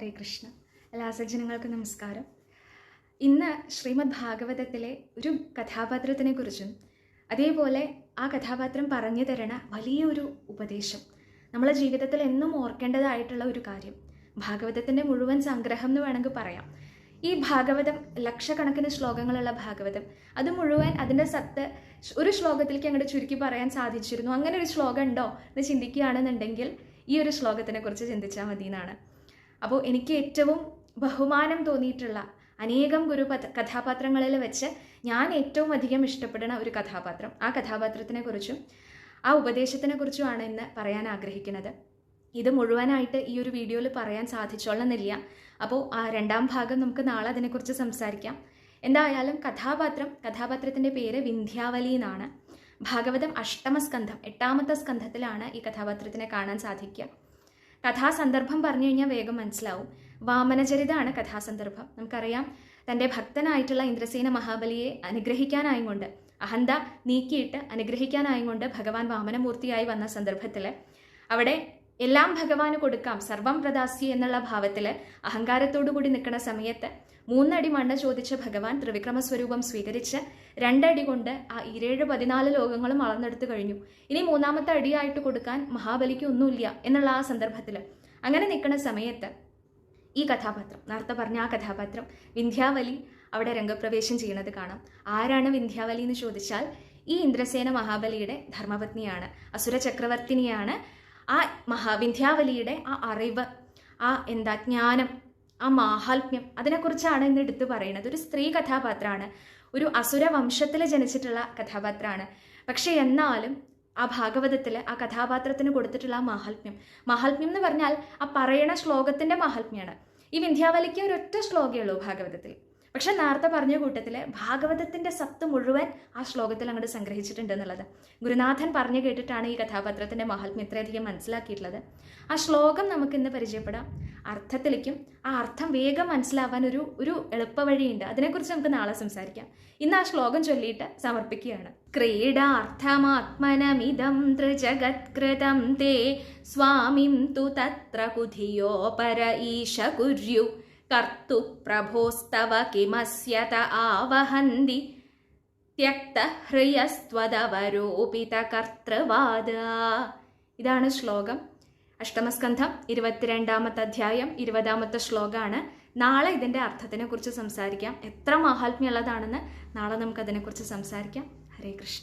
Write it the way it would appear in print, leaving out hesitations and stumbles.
ഹരേ കൃഷ്ണ. എല്ലാ സജ്ജനങ്ങൾക്കും നമസ്കാരം. ഇന്ന് ശ്രീമദ് ഭാഗവതത്തിലെ ഒരു കഥാപാത്രത്തിനെ കുറിച്ചും അതേപോലെ ആ കഥാപാത്രം പറഞ്ഞു തരണ വലിയൊരു ഉപദേശം, നമ്മളെ ജീവിതത്തിൽ എന്നും ഓർക്കേണ്ടതായിട്ടുള്ള ഒരു കാര്യം, ഭാഗവതത്തിൻ്റെ മുഴുവൻ സംഗ്രഹം എന്ന് വേണമെങ്കിൽ പറയാം. ഈ ഭാഗവതം ലക്ഷക്കണക്കിന് ശ്ലോകങ്ങളുള്ള ഭാഗവതം, അത് മുഴുവൻ അതിൻ്റെ സത്ത് ഒരു ശ്ലോകത്തിലേക്ക് അങ്ങോട്ട് ചുരുക്കി പറയാൻ സാധിച്ചിരുന്നു. അങ്ങനെ ഒരു ശ്ലോകം ഉണ്ടോ എന്ന് ചിന്തിക്കുകയാണെന്നുണ്ടെങ്കിൽ ഈ ഒരു ശ്ലോകത്തിനെ കുറിച്ച് ചിന്തിച്ചാൽ മതി എന്നാണ്. അപ്പോൾ എനിക്ക് ഏറ്റവും ബഹുമാനം തോന്നിയിട്ടുള്ള അനേകം കഥാപാത്രങ്ങളിൽ വെച്ച് ഞാൻ ഏറ്റവും അധികം ഇഷ്ടപ്പെടുന്ന ഒരു കഥാപാത്രം, ആ കഥാപാത്രത്തിനെ കുറിച്ചും ആ ഉപദേശത്തിനെ കുറിച്ചുമാണ് ഇന്ന് പറയാൻ ആഗ്രഹിക്കുന്നത്. ഇത് മുഴുവനായിട്ട് ഈ ഒരു വീഡിയോയിൽ പറയാൻ സാധിച്ചോളന്നില്ല. അപ്പോൾ ആ രണ്ടാം ഭാഗം നമുക്ക് നാളെ അതിനെക്കുറിച്ച് സംസാരിക്കാം. എന്തായാലും കഥാപാത്രത്തിൻ്റെ പേര് വിന്ധ്യാവലി എന്നാണ്. ഭാഗവതം അഷ്ടമസ്കന്ധം, 8ാമത്തെ സ്കന്ധത്തിലാണ് ഈ കഥാപാത്രത്തിനെ കാണാൻ സാധിക്കുക. കഥാസന്ദർഭം പറഞ്ഞു കഴിഞ്ഞാൽ വേഗം മനസ്സിലാവും. വാമനചരിതമാണ് കഥാസന്ദർഭം. നമുക്കറിയാം, തൻ്റെ ഭക്തനായിട്ടുള്ള ഇന്ദ്രസേന മഹാബലിയെ അനുഗ്രഹിക്കാനായും കൊണ്ട്, അഹന്ത നീക്കിയിട്ട് അനുഗ്രഹിക്കാനായും കൊണ്ട് ഭഗവാൻ വാമനമൂർത്തിയായി വന്ന സന്ദർഭത്തിൽ അവിടെ എല്ലാം ഭഗവാന് കൊടുക്കാം, സർവം പ്രദാസ്യ എന്നുള്ള ഭാവത്തിൽ അഹങ്കാരത്തോടു കൂടി നിൽക്കുന്ന സമയത്ത് 3 അടി മണ്ണ് ചോദിച്ച ഭഗവാൻ ത്രിവിക്രമസ്വരൂപം സ്വീകരിച്ച് 2 അടി കൊണ്ട് ആ 14 ലോകങ്ങളും അളന്നെടുത്തു കഴിഞ്ഞു. ഇനി 3ാമത്തെ അടിയായിട്ട് കൊടുക്കാൻ മഹാബലിക്ക് ഒന്നുമില്ല എന്നുള്ള ആ സന്ദർഭത്തിൽ അങ്ങനെ നിൽക്കുന്ന സമയത്ത് ഈ കഥാപാത്രം, നേരത്തെ പറഞ്ഞ ആ കഥാപാത്രം വിന്ധ്യാവലി അവിടെ രംഗപ്രവേശം ചെയ്യുന്നത് കാണാം. ആരാണ് വിന്ധ്യാവലി എന്ന് ചോദിച്ചാൽ ഈ ഇന്ദ്രസേന മഹാബലിയുടെ ധർമ്മപത്നിയാണ്, അസുര ചക്രവർത്തിനിയാണ്. ആ വിന്ധ്യാവലിയുടെ ആ അറിവ്, ആ ജ്ഞാനം, ആ മാഹാത്മ്യം, അതിനെക്കുറിച്ചാണ് ഇന്ന് എടുത്തു പറയുന്നത്. ഒരു സ്ത്രീ കഥാപാത്രമാണ്, ഒരു അസുര വംശത്തിൽ ജനിച്ചിട്ടുള്ള കഥാപാത്രമാണ്. പക്ഷെ എന്നാലും ആ ഭാഗവതത്തിൽ ആ കഥാപാത്രത്തിന് കൊടുത്തിട്ടുള്ള ആ മാഹാത്മ്യം എന്ന് പറഞ്ഞാൽ ആ പറയണ ശ്ലോകത്തിൻ്റെ മാഹാത്മ്യമാണ്. ഈ വിന്ധ്യാവലിക്ക് ഒരൊറ്റ ശ്ലോകമേ ഉള്ളൂ ഭാഗവതത്തിൽ. പക്ഷെ നേരത്തെ പറഞ്ഞ കൂട്ടത്തിൽ ഭാഗവതത്തിൻ്റെ സത്ത് മുഴുവൻ ആ ശ്ലോകത്തിൽ അങ്ങോട്ട് സംഗ്രഹിച്ചിട്ടുണ്ട് എന്നുള്ളത് ഗുരുനാഥൻ പറഞ്ഞു കേട്ടിട്ടാണ് ഈ കഥാപാത്രത്തിൻ്റെ മാഹാത്മ്യം ഇത്രയധികം മനസ്സിലാക്കിയിട്ടുള്ളത്. ആ ശ്ലോകം നമുക്കിന്ന് പരിചയപ്പെടാം. അർത്ഥത്തിലേക്കും ആ അർത്ഥം വേഗം മനസ്സിലാവാൻ ഒരു എളുപ്പവഴിയുണ്ട്. അതിനെക്കുറിച്ച് നമുക്ക് നാളെ സംസാരിക്കാം. ഇന്ന് ആ ശ്ലോകം ചൊല്ലിയിട്ട് സമർപ്പിക്കുകയാണ്. ക്രീഡാർത്ഥമാത്മനമിദം ത്രിജഗത്കൃതം തേ സ്വാമിം തു തത്ര കുധിയോ പര ഈശ കുര്യു കർതു പ്രഭോസ്തവ കിമസ്യത ആവഹന്തി ത്യക്ത ഹൃയസ്ത്വദവരോപിത കർത്തൃവാദ. ഇതാണ് ശ്ലോകം. അഷ്ടമസ്കന്ധം 22ാമത്തെ അധ്യായം 20ാമത്തെ ശ്ലോകമാണ്. നാളെ ഇതിൻ്റെ അർത്ഥത്തിനെ കുറിച്ച് സംസാരിക്കാം. എത്ര മാഹാത്മ്യമുള്ളതാണെന്ന് നാളെ നമുക്കതിനെക്കുറിച്ച് സംസാരിക്കാം. ഹരേ കൃഷ്ണ.